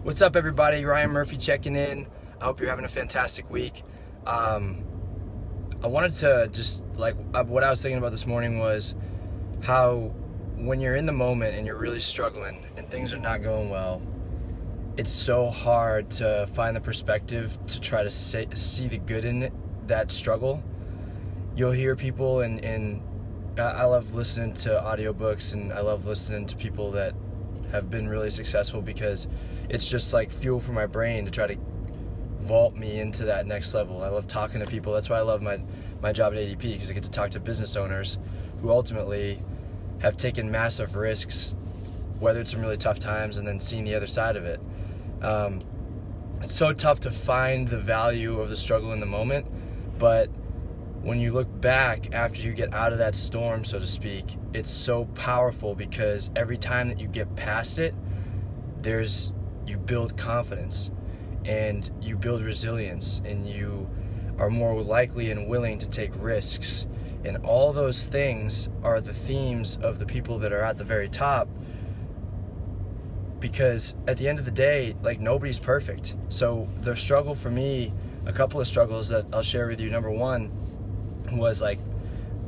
What's up, everybody? Ryan Murphy checking in. I hope you're having a fantastic week. I wanted to just, what I was thinking about this morning was how when you're in the moment and you're really struggling and things are not going well, it's so hard to find the perspective to try to see the good in it, that struggle. You'll hear people, and I love listening to audiobooks, and I love listening to people that have been really successful because it's just like fuel for my brain to try to vault me into that next level. I love talking to people. That's why I love my job at ADP, because I get to talk to business owners who ultimately have taken massive risks, weathered some really tough times, and then seen the other side of it. It's so tough to find the value of the struggle in the moment, but when you look back after you get out of that storm, so to speak, it's so powerful because every time that you get past it, you build confidence and you build resilience and you are more likely and willing to take risks. And all those things are the themes of the people that are at the very top, because at the end of the day, nobody's perfect. So the struggle for me, a couple of struggles that I'll share with you. Number one was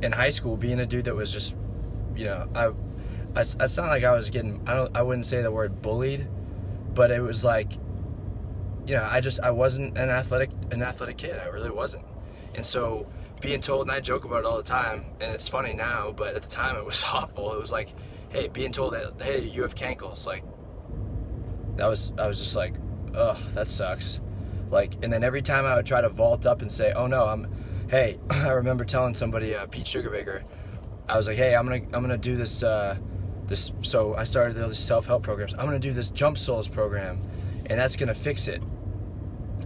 in high school, being a dude that was just, it's not like I was getting, I wouldn't say the word bullied, but it was I wasn't an athletic kid. I really wasn't. And so being told, and I joke about it all the time, and it's funny now, but at the time it was awful. It was hey, being told that, hey, you have cankles, I was just ugh, that sucks. And then every time I would try to vault up and say, oh no, hey, I remember telling somebody, Pete Sugarbaker, I was like, hey, I'm gonna do this, so I started these self-help programs. I'm gonna do this Jump Souls program, and that's gonna fix it.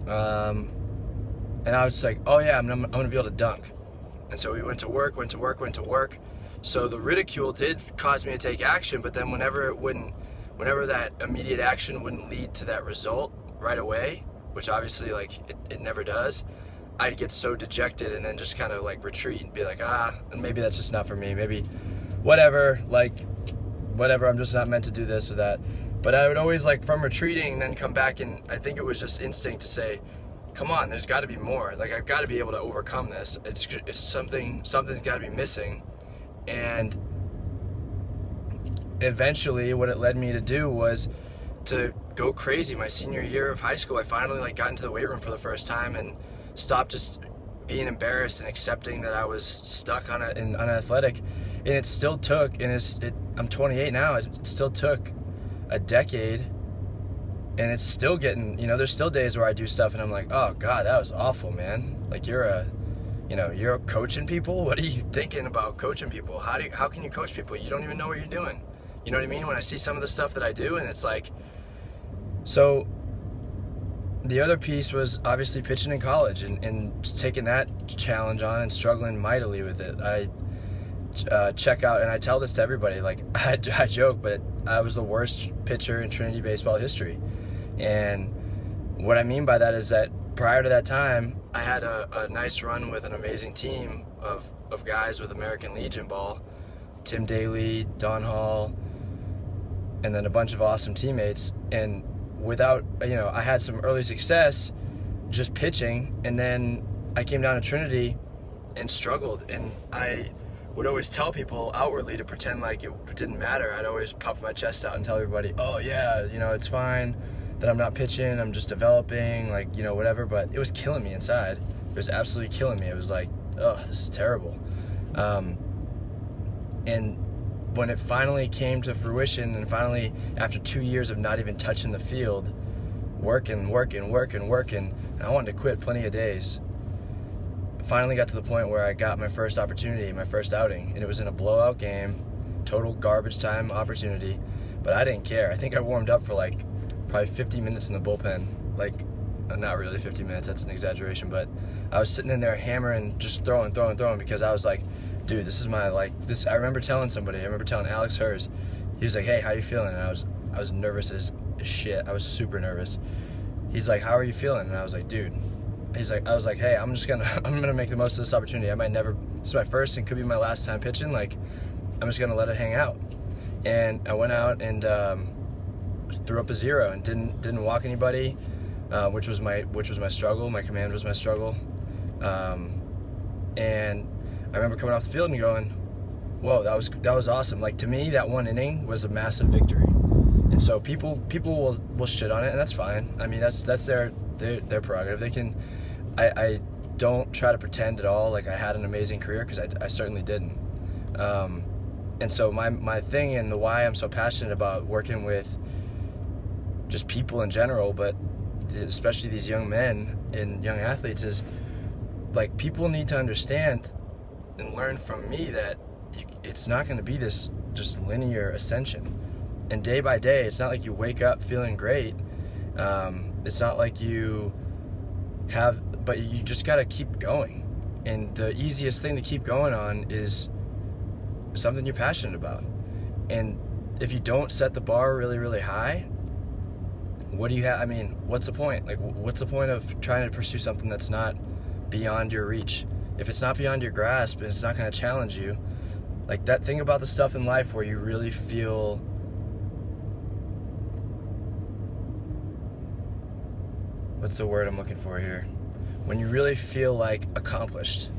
And I was like, oh yeah, I'm gonna be able to dunk. And so we went to work. So the ridicule did cause me to take action, but then whenever that immediate action wouldn't lead to that result right away, which obviously it never does, I'd get so dejected and then just kind of retreat and be and maybe that's just not for me. Maybe whatever, I'm just not meant to do this or that. But I would always from retreating and then come back, and I think it was just instinct to say, come on, there's got to be more. I've got to be able to overcome this. It's something's got to be missing. And eventually what it led me to do was to go crazy. My senior year of high school, I finally got into the weight room for the first time and stopped just being embarrassed and accepting that I was stuck on unathletic. And it still took, I'm 28 now, it still took a decade, and it's still getting, there's still days where I do stuff and I'm like, oh God, that was awful, man. You're coaching people? What are you thinking about coaching people? How can you coach people? You don't even know what you're doing. You know what I mean? When I see some of the stuff that I do, and it's so the other piece was obviously pitching in college and taking that challenge on and struggling mightily with it. I check out, and I tell this to everybody, I joke, but I was the worst pitcher in Trinity baseball history. And what I mean by that is that prior to that time, I had a nice run with an amazing team of guys with American Legion ball, Tim Daly, Don Hall, and then a bunch of awesome teammates. And without, I had some early success just pitching, and then I came down to Trinity and struggled. And I would always tell people outwardly to pretend like it didn't matter. I'd always puff my chest out and tell everybody, oh yeah, it's fine that I'm not pitching, I'm just developing, whatever. But it was killing me inside. It was absolutely killing me. It was oh, this is terrible. And when it finally came to fruition, and finally after 2 years of not even touching the field, working, and I wanted to quit plenty of days, finally got to the point where I got my first opportunity, my first outing, and it was in a blowout game, total garbage time opportunity, but I didn't care. I think I warmed up for probably 50 minutes in the bullpen, not really 50 minutes, that's an exaggeration, but I was sitting in there hammering, just throwing, because I was dude, this is my, this. I remember telling Alex Hers, he was like, hey, how you feeling? And I was nervous as shit. I was super nervous. He's like, how are you feeling? And I was like, dude, I was like, hey, I'm gonna make the most of this opportunity. This is my first and could be my last time pitching. I'm just gonna let it hang out. And I went out and threw up a 0 and didn't walk anybody, which was my struggle. My command was my struggle, and I remember coming off the field and going, whoa, that was awesome. Like, to me, that one inning was a massive victory. And so people will shit on it, and that's fine. I mean, that's their prerogative. They can. I don't try to pretend at all like I had an amazing career, because I certainly didn't. And so my thing and the why I'm so passionate about working with just people in general, but especially these young men and young athletes, is like, people need to understand and learn from me that it's not going to be this just linear ascension. And day by day, it's not like you wake up feeling great. It's not like you have, but you just got to keep going. And the easiest thing to keep going on is something you're passionate about. And if you don't set the bar really, really high, what do you have? I mean, what's the point? Like, what's the point of trying to pursue something that's not beyond your reach? If it's not beyond your grasp and it's not going to challenge you, like, that thing about the stuff in life where you really feel, what's the word I'm looking for here? When you really feel like accomplished,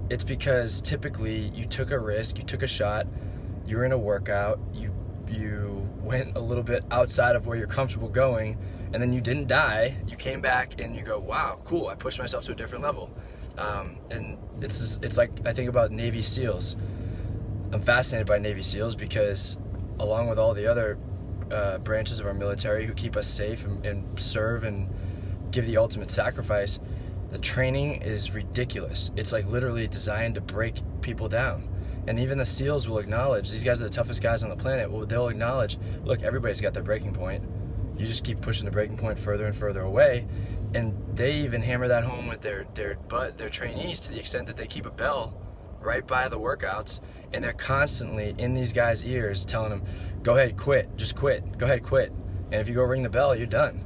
it's because typically you took a risk, you took a shot, you were in a workout, you went a little bit outside of where you're comfortable going, and then you didn't die. You came back and you go, wow, cool, I pushed myself to a different level. And it's like, I think about Navy SEALs. I'm fascinated by Navy SEALs because, along with all the other branches of our military who keep us safe and serve and give the ultimate sacrifice, the training is ridiculous. It's like literally designed to break people down. And even the SEALs will acknowledge, these guys are the toughest guys on the planet. Well, they'll acknowledge, look, everybody's got their breaking point. You just keep pushing the breaking point further and further away. And they even hammer that home with their trainees, to the extent that they keep a bell right by the workouts, and they're constantly in these guys' ears telling them, go ahead, quit, just quit, go ahead, quit. And if you go ring the bell, you're done,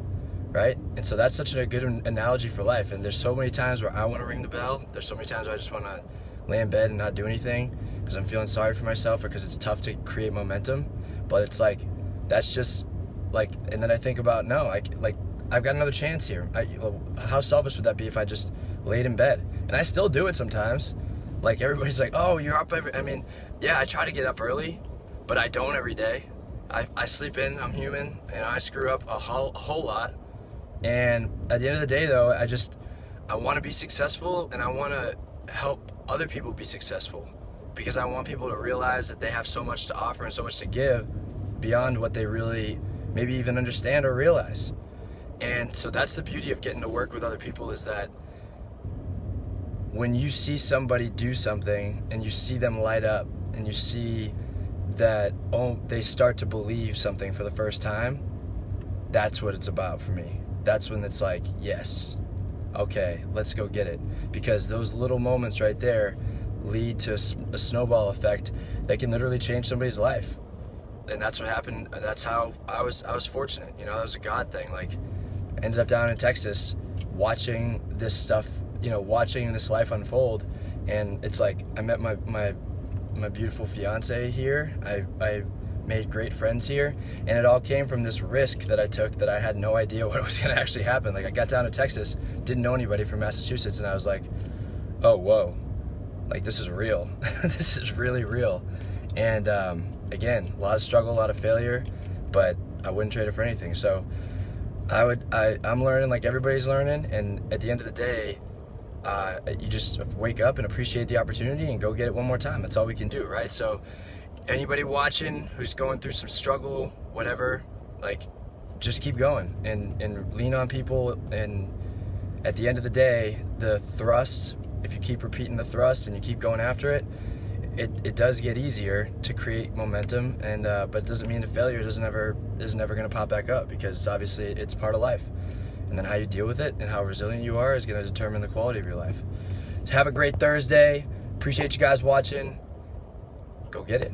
right? And so that's such a good analogy for life. And there's so many times where I want to ring the bell. There's so many times where I just want to lay in bed and not do anything because I'm feeling sorry for myself, or because it's tough to create momentum. But it's like, that's just like, and then I think about, no, I've got another chance here. How selfish would that be if I just laid in bed? And I still do it sometimes. Like, everybody's like, oh, you're up I mean, yeah, I try to get up early, but I don't every day. I sleep in, I'm human, and I screw up a whole lot. And at the end of the day, though, I want to be successful, and I want to help other people be successful, because I want people to realize that they have so much to offer and so much to give beyond what they really maybe even understand or realize. And so that's the beauty of getting to work with other people, is that when you see somebody do something and you see them light up and you see that, oh, they start to believe something for the first time, that's what it's about for me. That's when it's like, yes, okay, let's go get it. Because those little moments right there lead to a snowball effect that can literally change somebody's life. And that's what happened. That's how I was fortunate. You know, that was a God thing. Like, I ended up down in Texas watching this stuff, you know, watching this life unfold. And it's like, I met my beautiful fiance here. I made great friends here, and it all came from this risk that I took that I had no idea what was going to actually happen. Like, I got down to Texas, didn't know anybody from Massachusetts, and I was like, oh, whoa, like, this is real. This is really real. And again, a lot of struggle, a lot of failure, but I wouldn't trade it for anything. So I'm learning like everybody's learning, and at the end of the day, you just wake up and appreciate the opportunity and go get it one more time. That's all we can do, right? So anybody watching who's going through some struggle, whatever, like, just keep going and lean on people. And at the end of the day, the thrust, if you keep repeating the thrust and you keep going after it, it does get easier to create momentum. And but it doesn't mean the failure is never going to pop back up, because obviously it's part of life. And then how you deal with it and how resilient you are is going to determine the quality of your life. Have a great Thursday. Appreciate you guys watching. Go get it.